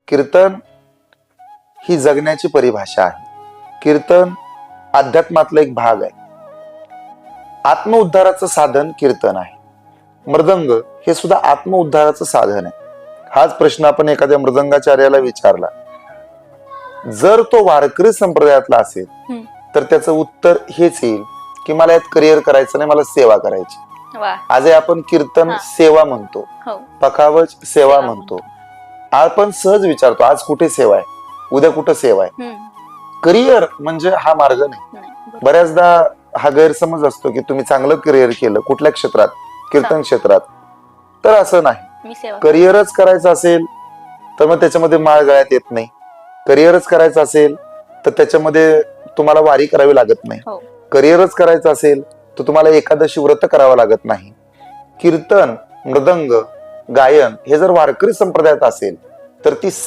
कीर्तन ही जगण्याची परिभाषा आहे. कीर्तन अध्यात्मातला एक भाग आहे. आत्मउद्धाराचं साधन कीर्तन आहे. मृदंग हे सुद्धा आत्मउद्धाराचं साधन आहे. हाच प्रश्न आपण एखाद्या मृदंगाचार्याला विचारला, जर तो वारकरी संप्रदायातला असेल तर त्याचं उत्तर हेच येईल की मला यात करिअर करायचं नाही, मला सेवा करायची. आजही आपण कीर्तन सेवा म्हणतो, पखावज सेवा म्हणतो. आपण सहज विचारतो आज कुठे सेवा आहे, उद्या कुठं सेवा आहे. करिअर म्हणजे हा मार्ग नाही. बऱ्याचदा हा गैरसमज असतो की तुम्ही चांगलं करिअर केलं कुठल्या क्षेत्रात, कीर्तन क्षेत्रात, तर असं नाही. करिअरच करायचं असेल तर मग त्याच्यामध्ये माळ गळ्यात येत नाही. करिअरच करायचं असेल तर त्याच्यामध्ये तुम्हाला वारी करावी लागत नाही. करिअरच करायचं असेल तर तुम्हाला एकादशी व्रत करावं लागत नाही. कीर्तन, मृदंग, गायन हे जर वारकरी संप्रदायात असेल तर ती